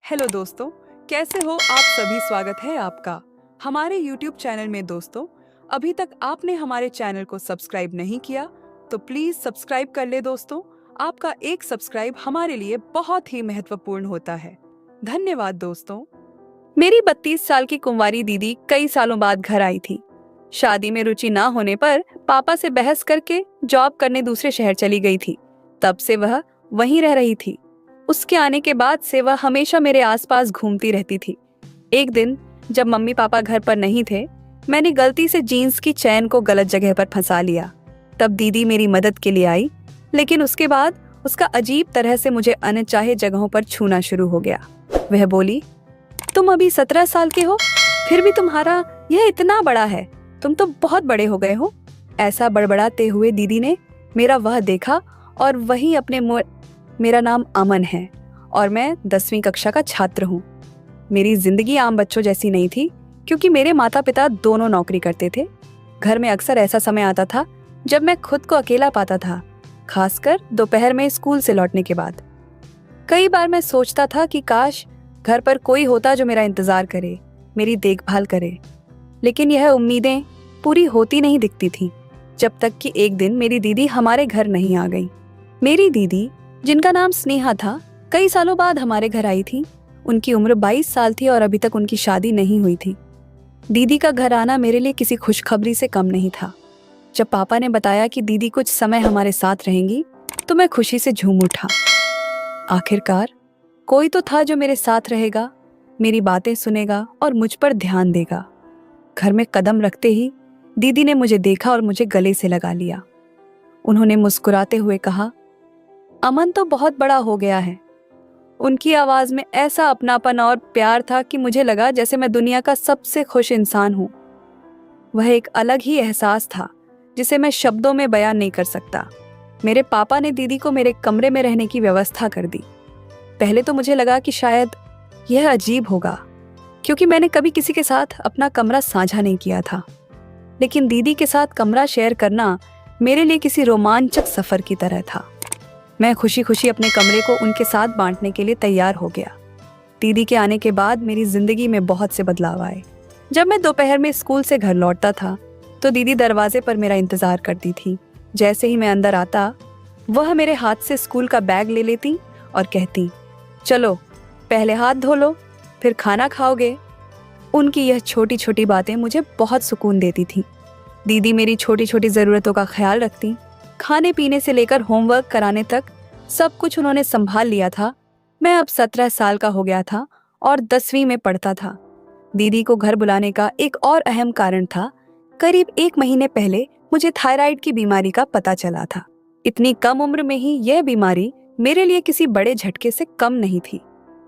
Hello दोस्तों, कैसे हो आप सभी। स्वागत है आपका हमारे YouTube चैनल में। दोस्तों, अभी तक आपने हमारे चैनल को सब्सक्राइब नहीं किया तो प्लीज सब्सक्राइब कर ले। दोस्तों, आपका एक सब्सक्राइब हमारे लिए बहुत ही महत्वपूर्ण होता है। धन्यवाद। दोस्तों, मेरी 32 साल की कुंवारी दीदी कई सालों बाद घर आई थी। शादी में रुचि ना होने पर पापा से बहस करके जॉब करने दूसरे शहर चली गई थी। तब से वह वहीं रह रही थी। उसके आने के बाद से वह हमेशा मेरे आसपास घूमती रहती थी। एक दिन जब मम्मी पापा घर पर नहीं थे, मैंने गलती से जीन्स की चैन को गलत जगह पर फंसा लिया। तब दीदी मेरी मदद के लिए आई, लेकिन उसके बाद उसका अजीब तरह से मुझे अनचाहे जगहों पर छूना शुरू हो गया। वह बोली, तुम अभी 17 साल के हो, फिर भी तुम्हारा यह इतना बड़ा है, तुम तो बहुत बड़े हो गए हो। ऐसा बड़बड़ाते हुए दीदी ने मेरा वह देखा और वही अपने मेरा नाम अमन है और मैं 10वीं कक्षा का छात्र हूँ। मेरी जिंदगी आम बच्चों जैसी नहीं थी, क्योंकि मेरे माता पिता दोनों नौकरी करते थे। घर में अक्सर ऐसा समय आता था जब मैं खुद को अकेला पाता था, खासकर दोपहर में स्कूल से लौटने के बाद। कई बार मैं सोचता था कि काश घर पर कोई होता जो मेरा इंतजार करे, मेरी देखभाल करे। लेकिन यह उम्मीदें पूरी होती नहीं दिखती थीं, जब तक कि एक दिन मेरी दीदी हमारे घर नहीं आ गई। मेरी दीदी, जिनका नाम स्नेहा था, कई सालों बाद हमारे घर आई थी। उनकी उम्र 22 साल थी और अभी तक उनकी शादी नहीं हुई थी। दीदी का घर आना मेरे लिए किसी खुशखबरी से कम नहीं था। जब पापा ने बताया कि दीदी कुछ समय हमारे साथ रहेंगी, तो मैं खुशी से झूम उठा। आखिरकार कोई तो था जो मेरे साथ रहेगा, मेरी बातें सुनेगा और मुझ पर ध्यान देगा। घर में कदम रखते ही दीदी ने मुझे देखा और मुझे गले से लगा लिया। उन्होंने मुस्कुराते हुए कहा, अमन तो बहुत बड़ा हो गया है। उनकी आवाज में ऐसा अपनापन और प्यार था कि मुझे लगा जैसे मैं दुनिया का सबसे खुश इंसान हूं। वह एक अलग ही एहसास था जिसे मैं शब्दों में बयान नहीं कर सकता। मेरे पापा ने दीदी को मेरे कमरे में रहने की व्यवस्था कर दी। पहले तो मुझे लगा कि शायद यह अजीब होगा, क्योंकि मैंने कभी किसी के साथ अपना कमरा साझा नहीं किया था। लेकिन दीदी के साथ कमरा शेयर करना मेरे लिए किसी रोमांचक सफर की तरह था। मैं खुशी खुशी अपने कमरे को उनके साथ बांटने के लिए तैयार हो गया। दीदी के आने के बाद मेरी जिंदगी में बहुत से बदलाव आए। जब मैं दोपहर में स्कूल से घर लौटता था, तो दीदी दरवाजे पर मेरा इंतजार करती थी। जैसे ही मैं अंदर आता, वह मेरे हाथ से स्कूल का बैग ले लेती और कहती, चलो पहले हाथ धो लो, फिर खाना खाओगे। उनकी यह छोटी छोटी बातें मुझे बहुत सुकून देती थी। दीदी मेरी छोटी छोटी ज़रूरतों का ख्याल रखती। खाने पीने से लेकर होमवर्क कराने तक सब कुछ उन्होंने संभाल लिया था। मैं अब 17 साल का हो गया था और 10वीं में पढ़ता था। दीदी को घर बुलाने का एक और अहम कारण था। करीब 1 महीने पहले मुझे थायराइड की बीमारी का पता चला था। इतनी कम उम्र में ही यह बीमारी मेरे लिए किसी बड़े झटके से कम नहीं थी।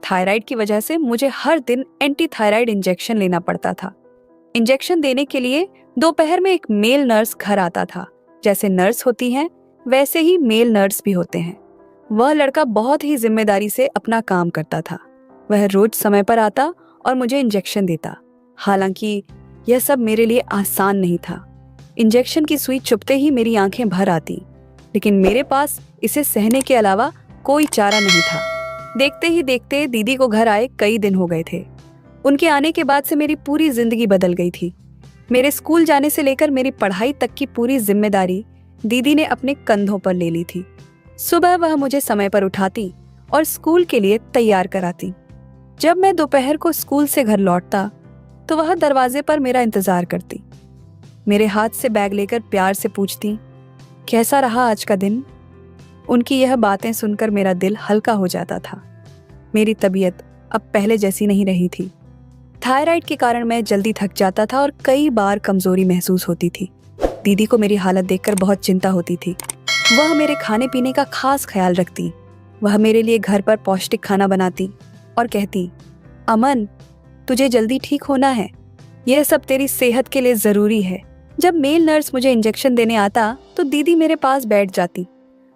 थायराइड की वजह से मुझे हर दिन एंटी थायराइड इंजेक्शन लेना पड़ता था। इंजेक्शन देने के लिए दोपहर में एक मेल नर्स घर आता था। जैसे नर्स होती हैं, वैसे ही मेल नर्स भी होते हैं। वह लड़का बहुत ही जिम्मेदारी से अपना काम करता था। वह रोज समय पर आता और मुझे इंजेक्शन देता। हालांकि यह सब मेरे लिए आसान नहीं था। इंजेक्शन की सुई चुभते ही मेरी आंखें भर आती, लेकिन मेरे पास इसे सहने के अलावा कोई चारा नहीं था। देखते ही देखते दीदी को घर आए कई दिन हो गए थे। उनके आने के बाद से मेरी पूरी जिंदगी बदल गई थी। मेरे स्कूल जाने से लेकर मेरी पढ़ाई तक की पूरी जिम्मेदारी दीदी ने अपने कंधों पर ले ली थी। सुबह वह मुझे समय पर उठाती और स्कूल के लिए तैयार कराती। जब मैं दोपहर को स्कूल से घर लौटता, तो वह दरवाजे पर मेरा इंतजार करती। मेरे हाथ से बैग लेकर प्यार से पूछती, कैसा रहा आज का दिन। उनकी यह बातें सुनकर मेरा दिल हल्का हो जाता था। मेरी तबीयत अब पहले जैसी नहीं रही थी। थायराइड के कारण मैं जल्दी थक जाता था और कई बार कमजोरी महसूस होती थी। दीदी को मेरी हालत देखकर बहुत चिंता होती थी। वह मेरे खाने पीने का खास ख्याल रखती। वह मेरे लिए घर पर पौष्टिक खाना बनाती और कहती, अमन, तुझे जल्दी ठीक होना है, यह सब तेरी सेहत के लिए जरूरी है। जब मेल नर्स मुझे इंजेक्शन देने आता, तो दीदी मेरे पास बैठ जाती।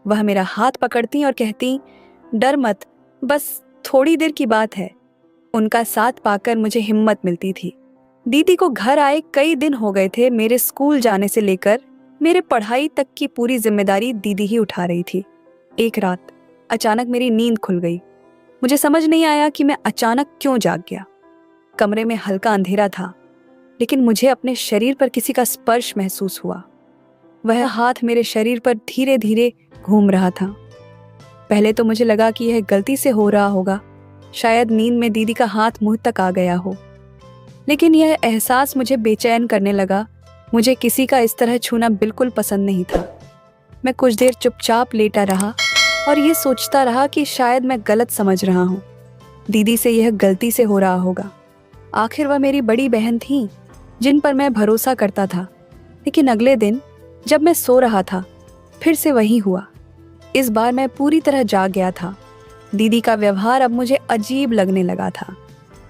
वह मेरा हाथ पकड़ती और कहती, डर मत, बस थोड़ी देर की बात है। उनका साथ पाकर मुझे हिम्मत मिलती थी। दीदी को घर आए कई दिन हो गए थे। मेरे स्कूल जाने से लेकर मेरे पढ़ाई तक की पूरी जिम्मेदारी दीदी ही उठा रही थी। एक रात अचानक मेरी नींद खुल गई। मुझे समझ नहीं आया कि मैं अचानक क्यों जाग गया। कमरे में हल्का अंधेरा था, लेकिन मुझे अपने शरीर पर किसी का स्पर्श महसूस हुआ। वह हाथ मेरे शरीर पर धीरे धीरे घूम रहा था। पहले तो मुझे लगा कि यह गलती से हो रहा होगा, शायद नींद में दीदी का हाथ मुंह तक आ गया हो। लेकिन यह एहसास मुझे बेचैन करने लगा। मुझे किसी का इस तरह छूना बिल्कुल पसंद नहीं था। मैं कुछ देर चुपचाप लेटा रहा और ये सोचता रहा कि शायद मैं गलत समझ रहा हूँ। दीदी से यह गलती से हो रहा होगा। आखिर वह मेरी बड़ी बहन थी जिन पर मैं भरोसा करता था। लेकिन अगले दिन जब मैं सो रहा था, फिर से वही हुआ। इस बार मैं पूरी तरह जाग गया था। दीदी का व्यवहार अब मुझे अजीब लगने लगा था।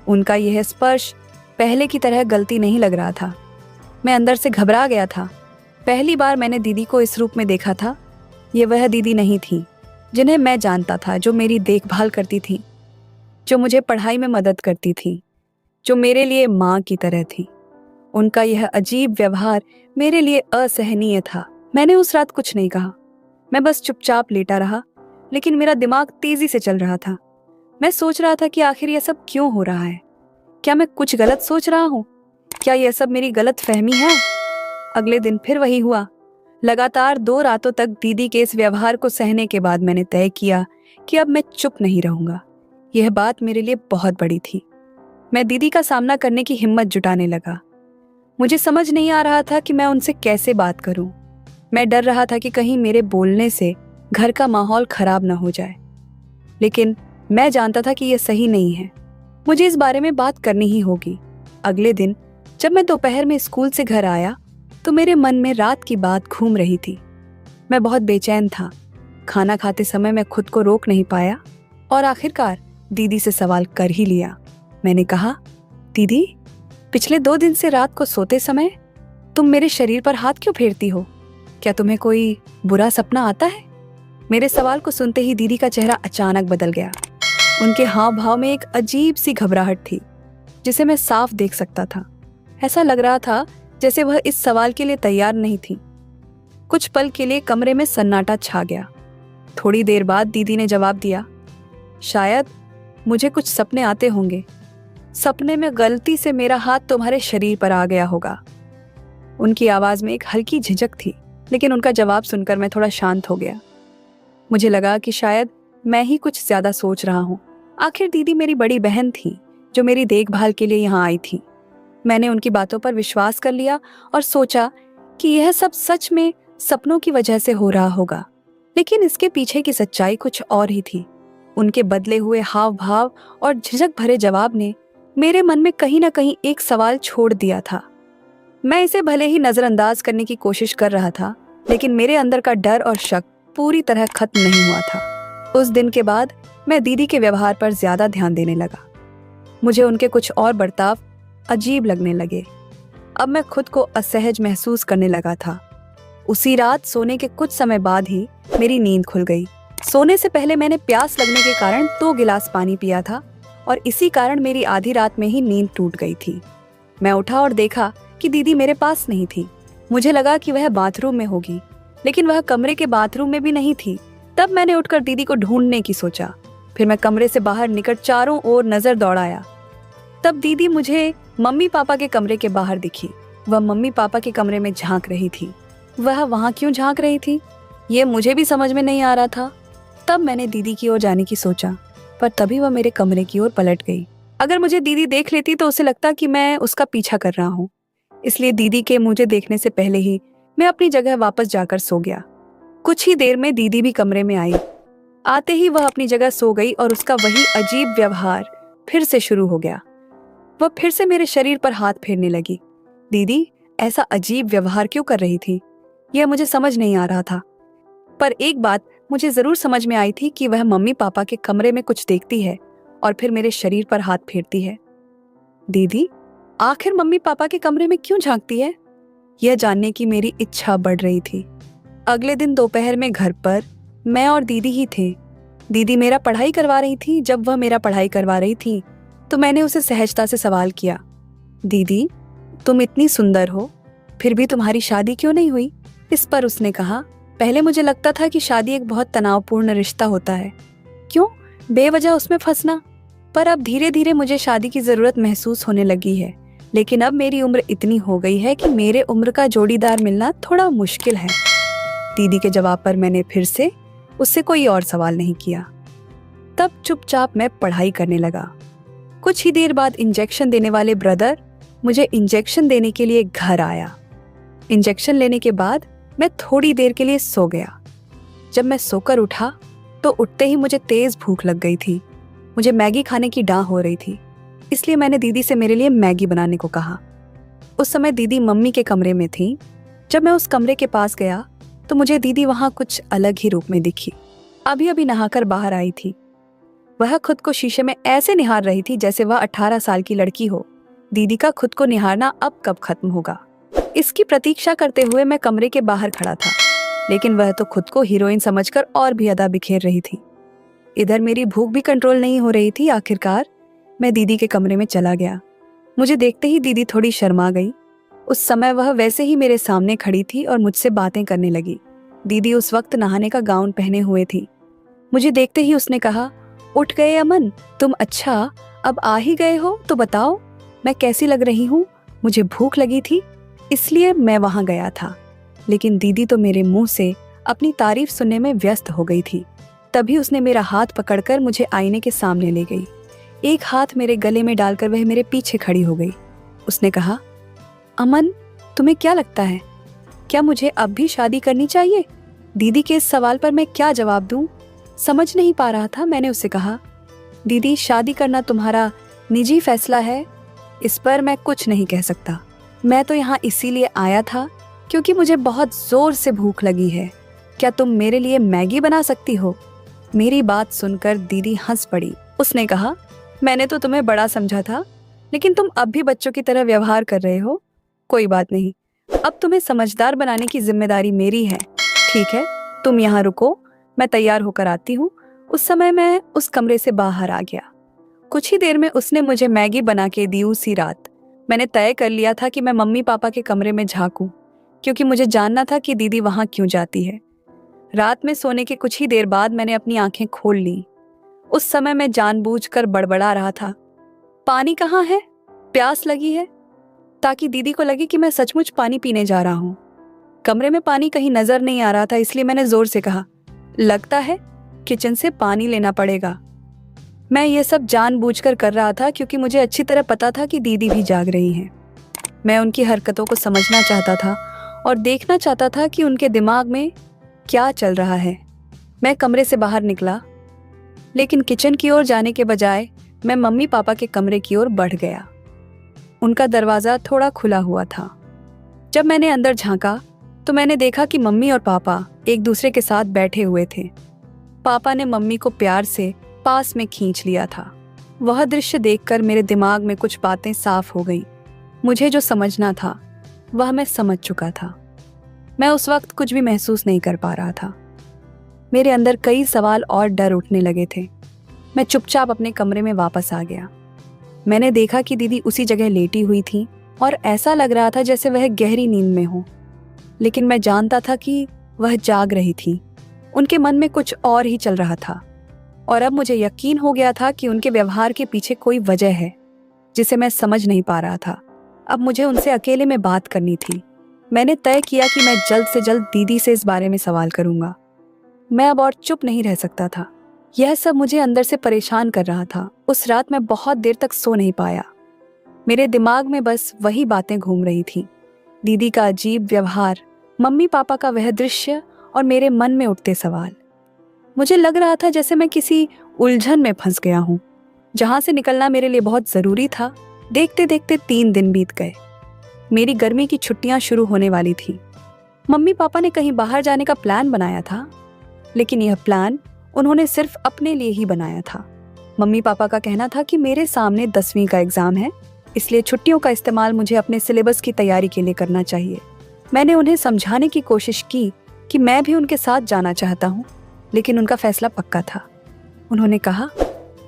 उनका यह स्पर्श पहले की तरह गलती नहीं लग रहा था। मैं अंदर से घबरा गया था। पहली बार मैंने दीदी को इस रूप में देखा था। ये वह दीदी नहीं थी जिन्हें मैं जानता था, जो मेरी देखभाल करती थी, जो मुझे पढ़ाई में मदद करती थी, जो मेरे लिए माँ की तरह थी। उनका यह अजीब व्यवहार मेरे लिए असहनीय था। मैंने उस रात कुछ नहीं कहा। मैं बस चुपचाप लेटा रहा, लेकिन मेरा दिमाग तेजी से चल रहा था। मैं सोच रहा था कि आखिर यह सब क्यों हो रहा है। क्या मैं कुछ गलत सोच रहा हूँ? क्या यह सब मेरी गलत फहमी है? अगले दिन फिर वही हुआ। लगातार 2 रातों तक दीदी के इस व्यवहार को सहने के बाद मैंने तय किया कि अब मैं चुप नहीं रहूंगा। यह बात मेरे लिए बहुत बड़ी थी। मैं दीदी का सामना करने की हिम्मत जुटाने लगा। मुझे समझ नहीं आ रहा था कि मैं उनसे कैसे बात करूं। मैं डर रहा था कि कहीं मेरे बोलने से घर का माहौल खराब ना हो जाए। लेकिन मैं जानता था कि यह सही नहीं है। मुझे इस बारे में बात करनी ही होगी। अगले दिन जब मैं दोपहर में स्कूल से घर आया तो मेरे मन में रात की बात घूम रही थी। मैं बहुत बेचैन था। खाना खाते समय मैं खुद को रोक नहीं पाया और आखिरकार दीदी से सवाल कर ही लिया। मैंने कहा, दीदी, पिछले 2 दिन से रात को सोते समय तुम मेरे शरीर पर हाथ क्यों फेरती हो? क्या तुम्हें कोई बुरा सपना आता है? मेरे सवाल को सुनते ही दीदी का चेहरा अचानक बदल गया। उनके हाव भाव में एक अजीब सी घबराहट थी, जिसे मैं साफ देख सकता था। ऐसा लग रहा था जैसे वह इस सवाल के लिए तैयार नहीं थी। कुछ पल के लिए कमरे में सन्नाटा छा गया। थोड़ी देर बाद दीदी ने जवाब दिया, शायद मुझे कुछ सपने आते होंगे। सपने में गलती से मेरा हाथ तुम्हारे शरीर पर आ गया होगा। उनकी आवाज में एक हल्की झिझक थी, लेकिन उनका जवाब सुनकर मैं थोड़ा शांत हो गया। मुझे लगा कि शायद मैं ही कुछ ज्यादा सोच रहा हूँ। आखिर दीदी मेरी बड़ी बहन थी जो मेरी देखभाल के लिए यहाँ आई थी। मैंने उनकी बातों पर विश्वास कर लिया और सोचा कि यह सब सच में सपनों की वजह से हो रहा होगा। लेकिन इसके पीछे की सच्चाई कुछ और ही थी। उनके बदले हुए हाव भाव और झिझक भरे जवाब ने मेरे मन में कहीं ना कहीं एक सवाल छोड़ दिया था। मैं इसे भले ही नजरअंदाज करने की कोशिश कर रहा था, लेकिन मेरे अंदर का डर और शक पूरी तरह खत्म नहीं हुआ था। उस दिन के बाद मैं दीदी के व्यवहार पर ज्यादा ध्यान देने लगा। मुझे उनके कुछ और बर्ताव अजीब लगने लगे। अब मैं खुद को असहज महसूस करने लगा था। उसी रात सोने के कुछ समय बाद ही मेरी नींद खुल गई। सोने से पहले मैंने प्यास लगने के कारण 2 गिलास पानी पिया था और इसी कारण मेरी आधी रात में ही नींद टूट गई थी। मैं उठा और देखा कि दीदी मेरे पास नहीं थी। मुझे लगा कि वह बाथरूम में होगी, लेकिन वह कमरे के बाथरूम में भी नहीं थी। तब मैंने उठकर दीदी को ढूंढने की सोचा। फिर मैं कमरे से बाहर निकल चारों ओर नजर दौड़ाया। तब दीदी मुझे मम्मी पापा के कमरे के बाहर दिखी। वह मम्मी पापा के कमरे में झांक रही थी। वह वहां क्यों झांक रही थी, ये मुझे भी समझ में नहीं आ रहा था। तब मैंने दीदी की ओर जाने की सोचा, पर तभी वह मेरे कमरे की ओर पलट गई। अगर मुझे दीदी देख लेती तो उसे लगता कि मैं उसका पीछा कर रहा हूँ। इसलिए दीदी के मुझे देखने से पहले ही मैं अपनी जगह वापस जाकर सो गया। कुछ ही देर में दीदी भी कमरे में आई। आते ही वह अपनी जगह सो गई और उसका वही अजीब व्यवहार फिर से शुरू हो गया। वह फिर से मेरे शरीर पर हाथ फेरने लगी। दीदी ऐसा अजीब व्यवहार क्यों कर रही थी, यह मुझे समझ नहीं आ रहा था। पर एक बात मुझे जरूर समझ में आई थी कि वह मम्मी पापा के कमरे में कुछ देखती है और फिर मेरे शरीर पर हाथ फेरती है। दीदी आखिर मम्मी पापा के कमरे में क्यों झांकती है, यह जानने की मेरी इच्छा बढ़ रही थी। अगले दिन दोपहर में घर पर मैं और दीदी ही थे। दीदी मेरा पढ़ाई करवा रही थी। जब वह मेरा पढ़ाई करवा रही थी तो मैंने उसे सहजता से सवाल किया, दीदी तुम इतनी सुंदर हो, फिर भी तुम्हारी शादी क्यों नहीं हुई? इस पर उसने कहा, पहले मुझे लगता था कि शादी एक बहुत तनावपूर्ण रिश्ता होता है। क्यों, बेवजह उसमें फंसना। पर अब धीरे धीरे मुझे शादी की ज़रूरत महसूस होने लगी है, लेकिन अब मेरी उम्र इतनी हो गई है कि मेरे उम्र का जोड़ीदार मिलना थोड़ा मुश्किल है। दीदी के जवाब पर मैंने फिर से उससे कोई और सवाल नहीं किया। तब चुपचाप मैं पढ़ाई करने लगा। कुछ ही देर बाद इंजेक्शन देने वाले ब्रदर मुझे इंजेक्शन देने के लिए घर आया। इंजेक्शन लेने के बाद मैं थोड़ी देर के लिए सो गया। जब मैं सोकर उठा तो उठते ही मुझे तेज भूख लग गई थी। मुझे मैगी खाने की डाह हो रही थी, इसलिए मैंने दीदी से मेरे लिए मैगी बनाने को कहा। उस समय दीदी मम्मी के कमरे में थी। जब मैं उस कमरे के पास गया तो मुझे दीदी वहां कुछ अलग ही रूप में दिखी। अभी अभी नहाकर बाहर आई थी। वह खुद को शीशे में ऐसे निहार रही थी जैसे वह 18 साल की लड़की हो। दीदी का खुद को निहारना अब कब खत्म होगा, इसकी प्रतीक्षा करते हुए मैं कमरे के बाहर खड़ा था, लेकिन वह तो खुद को हीरोइन समझकर और भी अदा बिखेर रही थी। इधर मेरी भूख भी कंट्रोल नहीं हो रही थी। आखिरकार मैं दीदी के कमरे में चला गया। मुझे देखते ही दीदी थोड़ी शर्मा गई। उस समय वह वैसे ही मेरे सामने खड़ी थी और मुझसे बातें करने लगी। दीदी उस वक्त नहाने का गाउन पहने हुए थी। मुझे देखते ही उसने कहा, उठ गए अमन, तुम अच्छा अब आ ही गए हो तो बताओ मैं कैसी लग रही हूँ। मुझे भूख लगी थी इसलिए मैं वहां गया था। लेकिन दीदी तो मेरे मुंह से अपनी तारीफ सुनने में व्यस्त हो गई थी। तभी उसने मेरा हाथ पकड़कर मुझे आईने के सामने ले गई। एक हाथ मेरे गले में डालकर वह मेरे पीछे खड़ी हो गई। उसने कहा, अमन तुम्हें क्या लगता है, क्या मुझे अब भी शादी करनी चाहिए? दीदी के इस सवाल पर मैं क्या जवाब दूं, समझ नहीं पा रहा था। मैंने उससे कहा, दीदी शादी करना तुम्हारा निजी फैसला है, इस पर मैं कुछ नहीं कह सकता। मैं तो यहाँ इसीलिए आया था क्योंकि मुझे बहुत जोर से भूख लगी है। क्या तुम मेरे लिए मैगी बना सकती हो? मेरी बात सुनकर दीदी हंस पड़ी। उसने कहा, मैंने तो तुम्हें बड़ा समझा था, लेकिन तुम अब भी बच्चों की तरह व्यवहार कर रहे हो। कोई बात नहीं, अब तुम्हें समझदार बनाने की जिम्मेदारी मेरी है। ठीक है, तुम यहाँ रुको, मैं तैयार होकर आती हूँ। उस समय मैं उस कमरे से बाहर आ गया। कुछ ही देर में उसने मुझे मैगी बना के दी। उसी रात मैंने तय कर लिया था कि मैं मम्मी पापा के कमरे में झांकूं, क्योंकि मुझे जानना था कि दीदी वहां क्यों जाती है। रात में सोने के कुछ ही देर बाद मैंने अपनी आंखें खोल ली। उस समय मैं जानबूझकर बड़बड़ा रहा था, पानी कहाँ है, प्यास लगी है, ताकि दीदी को लगे कि मैं सचमुच पानी पीने जा रहा हूँ। कमरे में पानी कहीं नजर नहीं आ रहा था, इसलिए मैंने जोर से कहा, लगता है किचन से पानी लेना पड़ेगा। मैं ये सब जानबूझकर कर रहा था क्योंकि मुझे अच्छी तरह पता था कि दीदी भी जाग रही हैं। मैं उनकी हरकतों को समझना चाहता था और देखना चाहता था कि उनके दिमाग में क्या चल रहा है। मैं कमरे से बाहर निकला, लेकिन किचन की ओर जाने के बजाय मैं मम्मी पापा के कमरे की ओर बढ़ गया। उनका दरवाज़ा थोड़ा खुला हुआ था। जब मैंने अंदर झांका तो मैंने देखा कि मम्मी और पापा एक दूसरे के साथ बैठे हुए थे। पापा ने मम्मी को प्यार से पास में खींच लिया था। वह दृश्य देखकर मेरे दिमाग में कुछ बातें साफ हो गई। मुझे जो समझना था वह मैं समझ चुका था। मैं उस वक्त कुछ भी महसूस नहीं कर पा रहा था। मेरे अंदर कई सवाल और डर उठने लगे थे। मैं चुपचाप अपने कमरे में वापस आ गया। मैंने देखा कि दीदी उसी जगह लेटी हुई थी और ऐसा लग रहा था जैसे वह गहरी नींद में हो, लेकिन मैं जानता था कि वह जाग रही थी। उनके मन में कुछ और ही चल रहा था और अब मुझे यकीन हो गया था कि उनके व्यवहार के पीछे कोई वजह है जिसे मैं समझ नहीं पा रहा था। अब मुझे उनसे अकेले में बात करनी थी। मैंने तय किया कि मैं जल्द से जल्द दीदी से इस बारे में सवाल करूंगा। मैं अब और चुप नहीं रह सकता था। यह सब मुझे अंदर से परेशान कर रहा था। उस रात मैं बहुत देर तक सो नहीं पाया। मेरे दिमाग में बस वही बातें घूम रही थी, दीदी का अजीब व्यवहार, मम्मी पापा का वह दृश्य और मेरे मन में उठते सवाल। मुझे लग रहा था जैसे मैं किसी उलझन में फंस गया हूँ, जहाँ से निकलना मेरे लिए बहुत ज़रूरी था। देखते देखते 3 दिन बीत गए। मेरी गर्मी की छुट्टियाँ शुरू होने वाली थी। मम्मी पापा ने कहीं बाहर जाने का प्लान बनाया था, लेकिन यह प्लान उन्होंने सिर्फ अपने लिए ही बनाया था। मम्मी पापा का कहना था कि मेरे सामने 10वीं का एग्ज़ाम है, इसलिए छुट्टियों का इस्तेमाल मुझे अपने सिलेबस की तैयारी के लिए करना चाहिए। मैंने उन्हें समझाने की कोशिश की कि मैं भी उनके साथ जाना चाहता हूँ, लेकिन उनका फैसला पक्का था। उन्होंने कहा,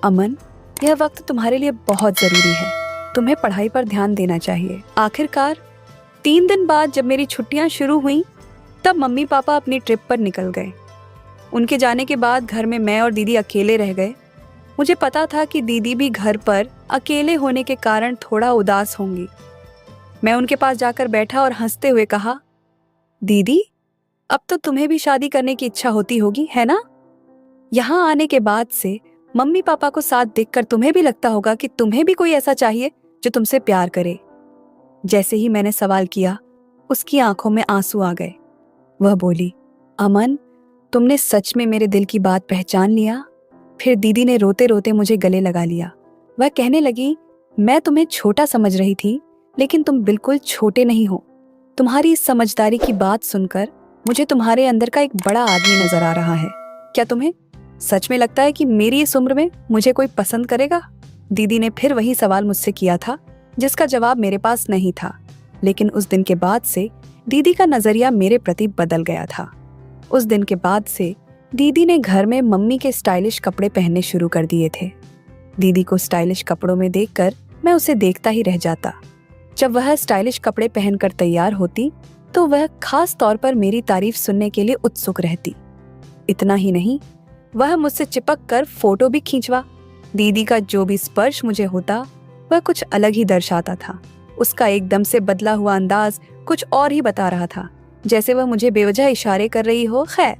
अमन, यह वक्त तुम्हारे लिए बहुत ज़रूरी है, तुम्हें पढ़ाई पर ध्यान देना चाहिए। आखिरकार 3 दिन बाद जब मेरी छुट्टियाँ शुरू हुईं, तब मम्मी पापा अपनी ट्रिप पर निकल गए। उनके जाने के बाद घर में मैं और दीदी अकेले रह गए। मुझे पता था कि दीदी भी घर पर अकेले होने के कारण थोड़ा उदास होंगी। मैं उनके पास जाकर बैठा और हंसते हुए कहा, दीदी, अब तो तुम्हें भी शादी करने की इच्छा होती होगी, है ना? यहाँ आने के बाद से मम्मी पापा को साथ देखकर तुम्हें भी लगता होगा कि तुम्हें भी कोई ऐसा चाहिए जो तुमसे प्यार करे। जैसे ही मैंने सवाल किया, उसकी आंखों में आंसू आ गए। वह बोली, अमन, तुमने सच में मेरे दिल की बात पहचान लिया। फिर दीदी ने रोते रोते मुझे गले लगा लिया। वह कहने लगी, मैं तुम्हें छोटा समझ रही थी, लेकिन तुम बिल्कुल छोटे नहीं हो। तुम्हारी इस समझदारी की बात सुनकर मुझे तुम्हारे अंदर का एक बड़ा आदमी नजर आ रहा है। क्या तुम्हें सच में लगता है कि मेरी इस उम्र में मुझे कोई पसंद करेगा? दीदी ने फिर वही सवाल मुझसे किया था जिसका जवाब मेरे पास नहीं था, लेकिन उस दिन के बाद से दीदी का नजरिया मेरे प्रति बदल गया था। उस दिन के बाद से दीदी ने घर में मम्मी के स्टाइलिश कपड़े पहनने शुरू कर दिए थे। दीदी को स्टाइलिश कपड़ों में देखकर मैं उसे देखता ही रह जाता। जब वह स्टाइलिश कपड़े पहनकर तैयार होती तो वह खास तौर पर मेरी तारीफ सुनने के लिए उत्सुक रहती। इतना ही नहीं, वह मुझसे चिपक कर फोटो भी खींचवा। दीदी का जो भी स्पर्श मुझे होता वह कुछ अलग ही दर्शाता था। उसका एकदम से बदला हुआ अंदाज कुछ और ही बता रहा था, जैसे वह मुझे बेवजह इशारे कर रही हो। खैर,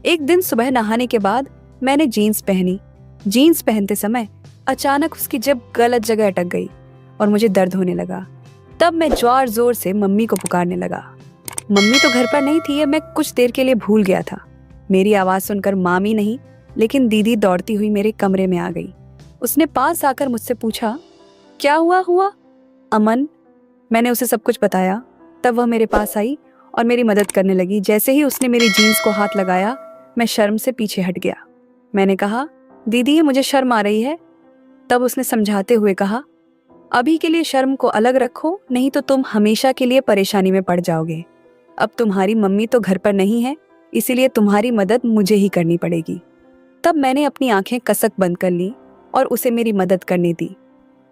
एक दिन सुबह नहाने के बाद मैंने जीन्स पहनी। जीन्स पहनते समय अचानक उसकी जेब गलत जगह अटक गई और मुझे दर्द होने लगा। तब मैं जोर जोर से मम्मी को पुकारने लगा। मम्मी तो घर पर नहीं थी, मैं कुछ देर के लिए भूल गया था। मेरी आवाज सुनकर मामी नहीं, लेकिन दीदी दौड़ती हुई मेरे कमरे में आ गई। उसने पास आकर मुझसे पूछा, क्या हुआ? अमन, मैंने उसे सब कुछ बताया। तब वह मेरे पास आई और मेरी मदद करने लगी। जैसे ही उसने मेरी जीन्स को हाथ लगाया, मैं शर्म से पीछे हट गया। मैंने कहा, दीदी, ये मुझे शर्म आ रही है। तब उसने समझाते हुए कहा, अभी के लिए शर्म को अलग रखो, नहीं तो तुम हमेशा के लिए परेशानी में पड़ जाओगे। अब तुम्हारी मम्मी तो घर पर नहीं है, इसीलिए तुम्हारी मदद मुझे ही करनी पड़ेगी। तब मैंने अपनी आंखें कसक बंद कर ली और उसे मेरी मदद करने दी,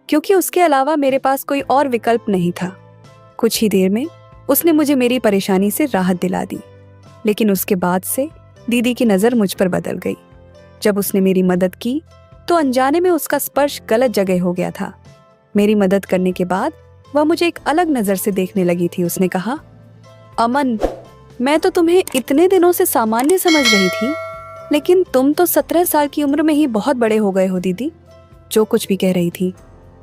क्योंकि उसके अलावा मेरे पास कोई और विकल्प नहीं था। कुछ ही देर में उसने मुझे मेरी परेशानी से राहत दिला दी, लेकिन उसके बाद से दीदी की नज़र मुझ पर बदल गई। जब उसने मेरी मदद की तो अनजाने में उसका स्पर्श गलत जगह हो गया था। मेरी मदद करने के बाद वह मुझे एक अलग नज़र से देखने लगी थी। उसने कहा, अमन, मैं तो तुम्हें इतने दिनों से सामान्य समझ रही थी, लेकिन तुम तो 17 साल की उम्र में ही बहुत बड़े हो गए हो। दीदी जो कुछ भी कह रही थी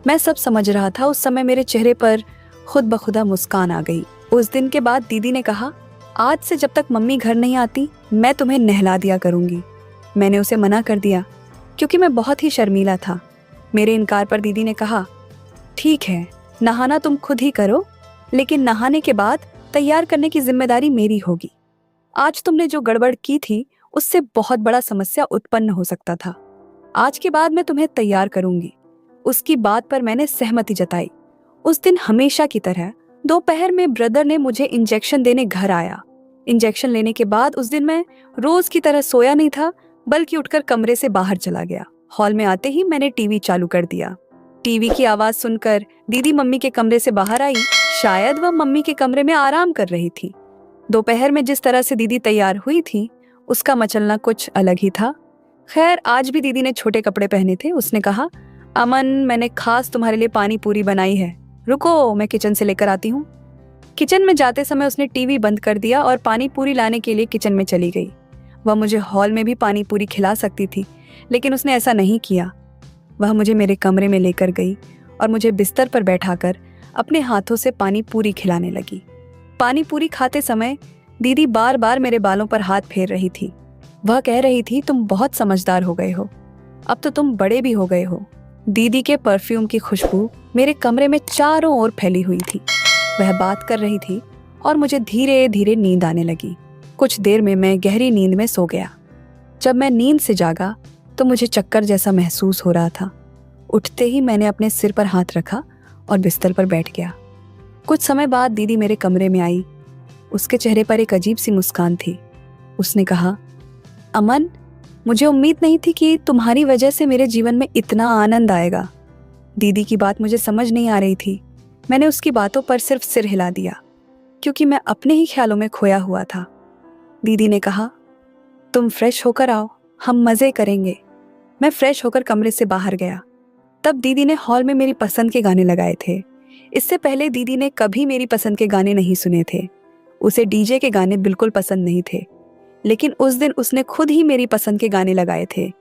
मैं सब समझ रहा था। उस समय मेरे चेहरे पर खुद ब खुदा मुस्कान आ गई। उस दिन के बाद दीदी ने कहा, आज से जब तक मम्मी घर नहीं आती मैं तुम्हें नहला दिया करूंगी। मैंने उसे मना कर दिया क्योंकि मैं बहुत ही शर्मीला था। मेरे इनकार पर दीदी ने कहा, ठीक है, नहाना तुम खुद ही करो, लेकिन नहाने के बाद तैयार करने की जिम्मेदारी मेरी होगी। आज तुमने जो गड़बड़ की थी उससे बहुत बड़ा समस्या उत्पन्न हो सकता था। आज के बाद मैं तुम्हें तैयार करूंगी। उसकी बात पर मैंने सहमति जताई। उस दिन हमेशा की तरह दोपहर में ब्रदर ने मुझे इंजेक्शन देने घर आया। इंजेक्शन लेने के बाद उस दिन मैं रोज की तरह सोया नहीं था, बल्कि उठकर कमरे से बाहर चला गया। हॉल में आते ही मैंने टीवी चालू कर दिया। टीवी की आवाज सुनकर दीदी मम्मी के कमरे से बाहर आई। शायद वह मम्मी के कमरे में आराम कर रही थी। दोपहर में जिस तरह से दीदी तैयार हुई थी उसका मचलना कुछ अलग ही था। खैर, आज भी दीदी ने छोटे कपड़े पहने थे। उसने कहा, अमन, मैंने खास तुम्हारे लिए पानी पूरी बनाई है, रुको मैं किचन से लेकर आती हूँ। किचन में जाते समय उसने टीवी बंद कर दिया और पानी पूरी लाने के लिए किचन में चली गई। वह मुझे हॉल में भी पानी पूरी खिला सकती थी, लेकिन उसने ऐसा नहीं किया। वह मुझे मेरे कमरे में लेकर गई और मुझे बिस्तर पर बैठाकर अपने हाथों से पानी पूरी खिलाने लगी। पानी पूरी खाते समय दीदी बार बार मेरे बालों पर हाथ फेर रही थी। वह कह रही थी, तुम बहुत समझदार हो गए हो, अब तो तुम बड़े भी हो गए हो। दीदी के परफ्यूम की खुशबू मेरे कमरे में चारों ओर फैली हुई थी। वह बात कर रही थी और मुझे धीरे धीरे नींद आने लगी। कुछ देर में मैं गहरी नींद में सो गया। जब मैं नींद से जागा तो मुझे चक्कर जैसा महसूस हो रहा था। उठते ही मैंने अपने सिर पर हाथ रखा और बिस्तर पर बैठ गया। कुछ समय बाद दीदी मेरे कमरे में आई। उसके चेहरे पर एक अजीब सी मुस्कान थी। उसने कहा, अमन, मुझे उम्मीद नहीं थी कि तुम्हारी वजह से मेरे जीवन में इतना आनंद आएगा। दीदी की बात मुझे समझ नहीं आ रही थी। मैंने उसकी बातों पर सिर्फ सिर हिला दिया, क्योंकि मैं अपने ही ख्यालों में खोया हुआ था। दीदी ने कहा, तुम फ्रेश होकर आओ, हम मज़े करेंगे। मैं फ्रेश होकर कमरे से बाहर गया। तब दीदी ने हॉल में मेरी पसंद के गाने लगाए थे। इससे पहले दीदी ने कभी मेरी पसंद के गाने नहीं सुने थे। उसे डीजे के गाने बिल्कुल पसंद नहीं थे, लेकिन उस दिन उसने खुद ही मेरी पसंद के गाने लगाए थे।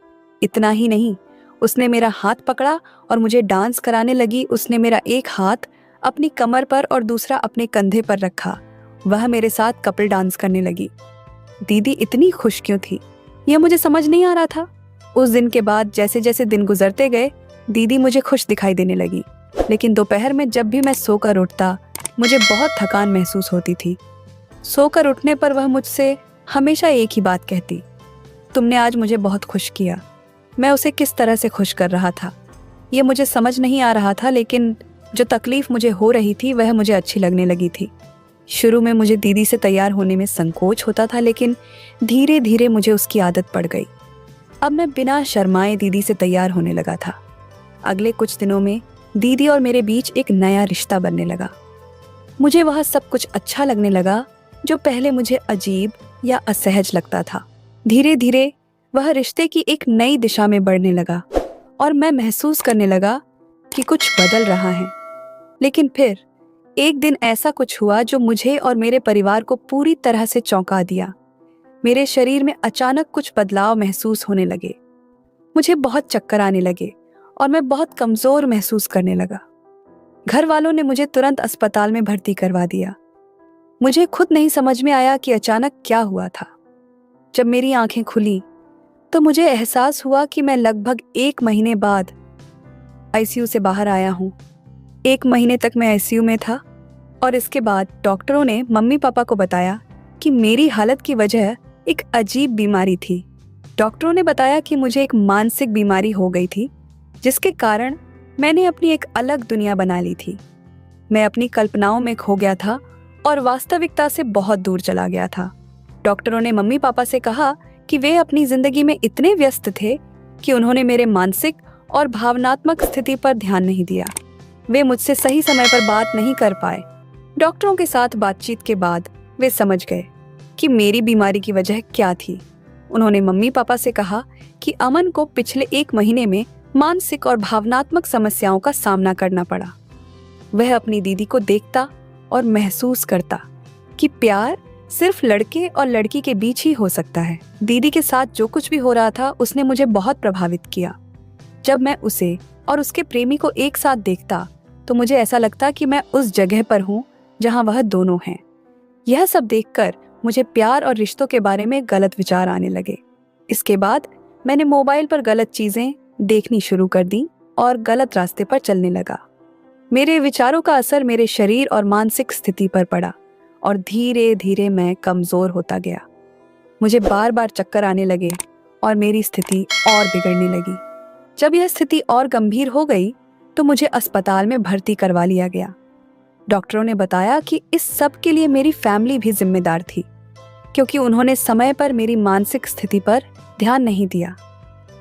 इतना ही नहीं, उसने मेरा हाथ पकड़ा और मुझे डांस कराने लगी। उसने मेरा एक हाथ अपनी कमर पर और दूसरा अपने कंधे पर रखा। वह मेरे साथ कपल डांस करने लगी। दीदी इतनी खुश क्यों थी, यह मुझे समझ नहीं आ रहा था। उस दिन के बाद जैसे जैसे दिन गुजरते गए, दीदी मुझे खुश दिखाई देने लगी। लेकिन दोपहर में जब भी मैं सोकर उठता, मुझे बहुत थकान महसूस होती थी। सोकर उठने पर वह मुझसे हमेशा एक ही बात कहती, तुमने आज मुझे बहुत खुश किया। मैं उसे किस तरह से खुश कर रहा था, ये मुझे समझ नहीं आ रहा था, लेकिन जो तकलीफ मुझे हो रही थी वह मुझे अच्छी लगने लगी थी। शुरू में मुझे दीदी से तैयार होने में संकोच होता था, लेकिन धीरे धीरे मुझे उसकी आदत पड़ गई। अब मैं बिना शर्माए दीदी से तैयार होने लगा था। अगले कुछ दिनों में दीदी और मेरे बीच एक नया रिश्ता बनने लगा। मुझे वह सब कुछ अच्छा लगने लगा जो पहले मुझे अजीब या असहज लगता था। धीरे धीरे वह रिश्ते की एक नई दिशा में बढ़ने लगा और मैं महसूस करने लगा कि कुछ बदल रहा है। लेकिन फिर एक दिन ऐसा कुछ हुआ जो मुझे और मेरे परिवार को पूरी तरह से चौंका दिया। मेरे शरीर में अचानक कुछ बदलाव महसूस होने लगे। मुझे बहुत चक्कर आने लगे और मैं बहुत कमजोर महसूस करने लगा। घर वालों ने मुझे तुरंत अस्पताल में भर्ती करवा दिया। मुझे खुद नहीं समझ में आया कि अचानक क्या हुआ था। जब मेरी आंखें खुली तो मुझे एहसास हुआ कि मैं लगभग 1 महीने बाद आईसीयू से बाहर आया हूँ। 1 महीने तक मैं आईसीयू में था और इसके बाद डॉक्टरों ने मम्मी पापा को बताया कि मेरी हालत की वजह एक अजीब बीमारी थी। डॉक्टरों ने बताया कि मुझे एक मानसिक बीमारी हो गई थी, जिसके कारण मैंने अपनी एक अलग दुनिया बना ली थी। मैं अपनी कल्पनाओं में खो गया था और वास्तविकता से बहुत दूर चला गया था। डॉक्टरों ने मम्मी पापा से कहा कि वे अपनी जिंदगी में इतने व्यस्त थे कि उन्होंने मेरे मानसिक और भावनात्मक स्थिति पर ध्यान नहीं दिया। वे मुझसे सही समय पर बात नहीं कर पाए। डॉक्टरों के साथ बातचीत के बाद वे समझ गए कि मेरी बीमारी की वजह क्या थी। उन्होंने मम्मी पापा से कहा कि अमन को पिछले 1 महीने में मानसिक और भावनात्मक समस्याओं का सामना करना पड़ा। वह अपनी दीदी को देखता और महसूस करता कि प्यार सिर्फ लड़के और लड़की के बीच ही हो सकता है। दीदी के साथ जो कुछ भी हो रहा था उसने मुझे बहुत प्रभावित किया। जब मैं उसे और उसके प्रेमी को एक साथ देखता तो मुझे ऐसा लगता कि मैं उस जगह पर हूँ जहाँ वह दोनों हैं। यह सब देखकर मुझे प्यार और रिश्तों के बारे में गलत विचार आने लगे। इसके बाद मैंने मोबाइल पर गलत चीजें देखनी शुरू कर दी और गलत रास्ते पर चलने लगा। मेरे विचारों का असर मेरे शरीर और मानसिक स्थिति पर पड़ा और धीरे धीरे मैं कमजोर होता गया। मुझे बार बार चक्कर आने लगे और मेरी स्थिति और बिगड़ने लगी। जब यह स्थिति और गंभीर हो गई तो मुझे अस्पताल में भर्ती करवा लिया गया। डॉक्टरों ने बताया कि इस सब के लिए मेरी फैमिली भी जिम्मेदार थी, क्योंकि उन्होंने समय पर मेरी मानसिक स्थिति पर ध्यान नहीं दिया।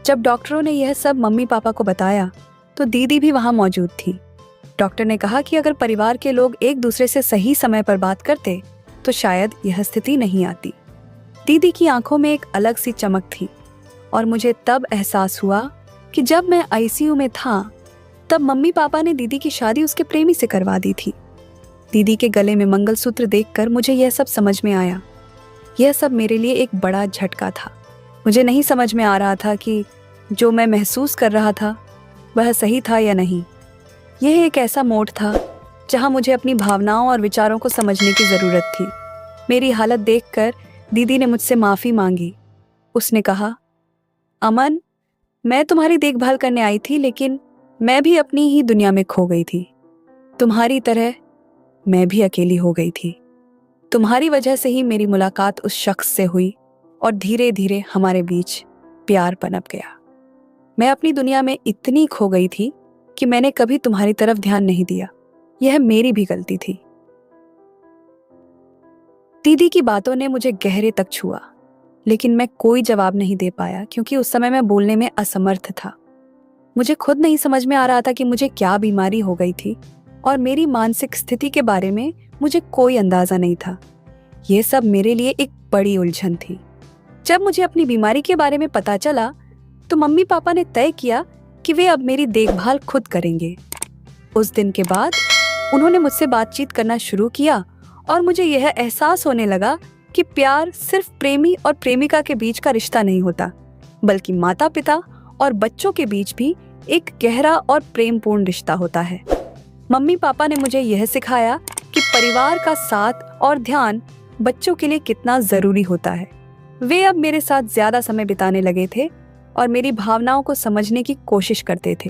जब डॉक्टरों ने यह सब मम्मी पापा को बताया तो दीदी भी वहां मौजूद थी। डॉक्टर ने कहा कि अगर परिवार के लोग एक दूसरे से सही समय पर बात करते तो शायद यह स्थिति नहीं आती। दीदी की आंखों में एक अलग सी चमक थी और मुझे तब एहसास हुआ कि जब मैं आईसीयू में था तब मम्मी पापा ने दीदी की शादी उसके प्रेमी से करवा दी थी। दीदी के गले में मंगलसूत्र देखकर मुझे यह सब समझ में आया। यह सब मेरे लिए एक बड़ा झटका था। मुझे नहीं समझ में आ रहा था कि जो मैं महसूस कर रहा था वह सही था या नहीं। यह एक ऐसा मोड़ था जहां मुझे अपनी भावनाओं और विचारों को समझने की ज़रूरत थी। मेरी हालत देखकर दीदी ने मुझसे माफ़ी मांगी। उसने कहा, अमन, मैं तुम्हारी देखभाल करने आई थी, लेकिन मैं भी अपनी ही दुनिया में खो गई थी। तुम्हारी तरह मैं भी अकेली हो गई थी। तुम्हारी वजह से ही मेरी मुलाकात उस शख्स से हुई और धीरे धीरे हमारे बीच प्यार पनप गया। मैं अपनी दुनिया में इतनी खो गई थी कि मैंने कभी तुम्हारी तरफ ध्यान नहीं दिया। यह मेरी भी गलती थी। दीदी की बातों ने मुझे गहरे तक छुआ, लेकिन मैं कोई जवाब नहीं दे पाया क्योंकि उस समय मैं बोलने में असमर्थ था। मुझे खुद नहीं समझ में आ रहा था कि मुझे क्या बीमारी हो गई थी और मेरी मानसिक स्थिति के बारे में मुझे कोई अंदाजा नहीं था। यह सब मेरे लिए एक बड़ी उलझन थी। जब मुझे अपनी बीमारी के बारे में पता चला तो मम्मी पापा ने तय किया कि वे अब मेरी देखभाल खुद करेंगे। उस दिन के बाद उन्होंने मुझसे बातचीत करना शुरू किया और मुझे यह एहसास होने लगा कि प्यार सिर्फ प्रेमी और प्रेमिका के बीच का रिश्ता नहीं होता, बल्कि माता पिता और बच्चों के बीच भी एक गहरा और प्रेमपूर्ण रिश्ता होता है। मम्मी पापा ने मुझे यह सिखाया कि परिवार का साथ और ध्यान बच्चों के लिए कितना जरूरी होता है। वे अब मेरे साथ ज्यादा समय बिताने लगे थे और मेरी भावनाओं को समझने की कोशिश करते थे।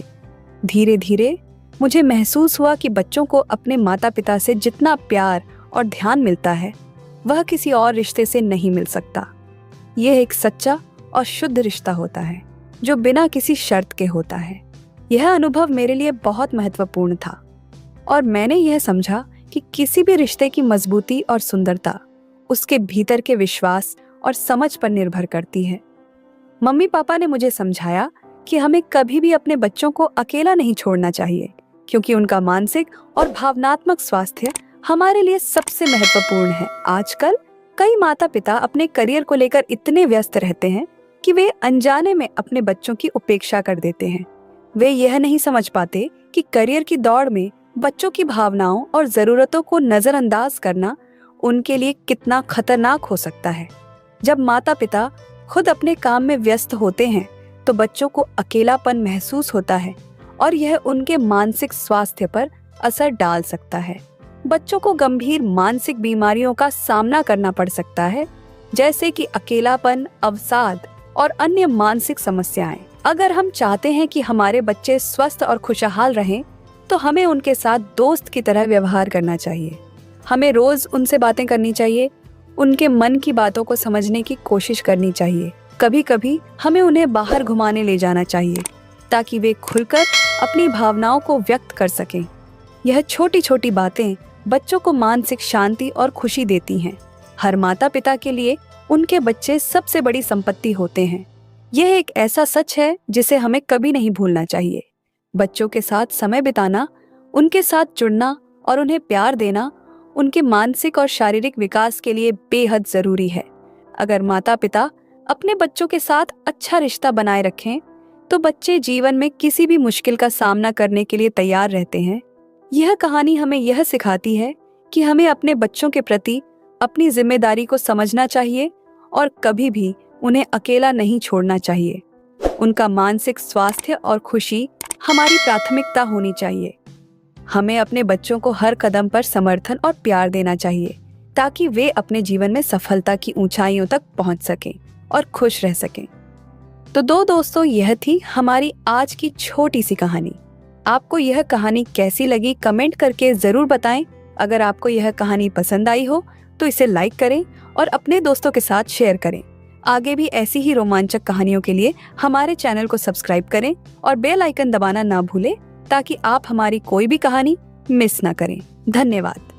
धीरे धीरे मुझे महसूस हुआ कि बच्चों को अपने माता पिता से जितना प्यार और ध्यान मिलता है, वह किसी और रिश्ते से नहीं मिल सकता। यह एक सच्चा और शुद्ध रिश्ता होता है जो बिना किसी शर्त के होता है। यह अनुभव मेरे लिए बहुत महत्वपूर्ण था और मैंने यह समझा कि किसी भी रिश्ते की मजबूती और सुंदरता उसके भीतर के विश्वास और समझ पर निर्भर करती है। मम्मी पापा ने मुझे समझाया कि हमें कभी भी अपने बच्चों को अकेला नहीं छोड़ना चाहिए, क्योंकि उनका मानसिक और भावनात्मक स्वास्थ्य हमारे लिए सबसे महत्वपूर्ण है। आजकल कई माता पिता अपने करियर को लेकर इतने व्यस्त रहते हैं कि वे अनजाने में अपने बच्चों की उपेक्षा कर देते हैं। वे यह नहीं समझ पाते कि करियर की दौड़ में बच्चों की भावनाओं और जरूरतों को नजरअंदाज करना उनके लिए कितना खतरनाक हो सकता है। जब माता पिता खुद अपने काम में व्यस्त होते हैं तो बच्चों को अकेलापन महसूस होता है और यह उनके मानसिक स्वास्थ्य पर असर डाल सकता है। बच्चों को गंभीर मानसिक बीमारियों का सामना करना पड़ सकता है, जैसे कि अकेलापन, अवसाद और अन्य मानसिक समस्याएं। अगर हम चाहते हैं कि हमारे बच्चे स्वस्थ और खुशहाल रहें, तो हमें उनके साथ दोस्त की तरह व्यवहार करना चाहिए। हमें रोज उनसे बातें करनी चाहिए, उनके मन की बातों को समझने की कोशिश करनी चाहिए। कभी कभी हमें उन्हें बाहर घुमाने ले जाना चाहिए ताकि वे खुलकर अपनी भावनाओं को व्यक्त कर सकें। यह छोटी छोटी बातें बच्चों को मानसिक शांति और खुशी देती हैं। हर माता पिता के लिए उनके बच्चे सबसे बड़ी संपत्ति होते हैं। यह एक ऐसा सच है जिसे हमें कभी नहीं भूलना चाहिए। बच्चों के साथ समय बिताना, उनके साथ जुड़ना और उन्हें प्यार देना उनके मानसिक और शारीरिक विकास के लिए बेहद जरूरी है। अगर माता पिता अपने बच्चों के साथ अच्छा रिश्ता बनाए रखें, तो बच्चे जीवन में किसी भी मुश्किल का सामना करने के लिए तैयार रहते हैं। यह कहानी हमें यह सिखाती है कि हमें अपने बच्चों के प्रति अपनी जिम्मेदारी को समझना चाहिए और कभी भी उन्हें अकेला नहीं छोड़ना चाहिए। उनका मानसिक स्वास्थ्य और खुशी हमारी प्राथमिकता होनी चाहिए। हमें अपने बच्चों को हर कदम पर समर्थन और प्यार देना चाहिए ताकि वे अपने जीवन में सफलता की ऊंचाइयों तक पहुंच सकें और खुश रह सकें। तो दोस्तों, यह थी हमारी आज की छोटी सी कहानी। आपको यह कहानी कैसी लगी कमेंट करके जरूर बताएं। अगर आपको यह कहानी पसंद आई हो तो इसे लाइक करें और अपने दोस्तों के साथ शेयर करें। आगे भी ऐसी ही रोमांचक कहानियों के लिए हमारे चैनल को सब्सक्राइब करें और बेल आइकन दबाना ना भूलें ताकि आप हमारी कोई भी कहानी मिस ना करें। धन्यवाद।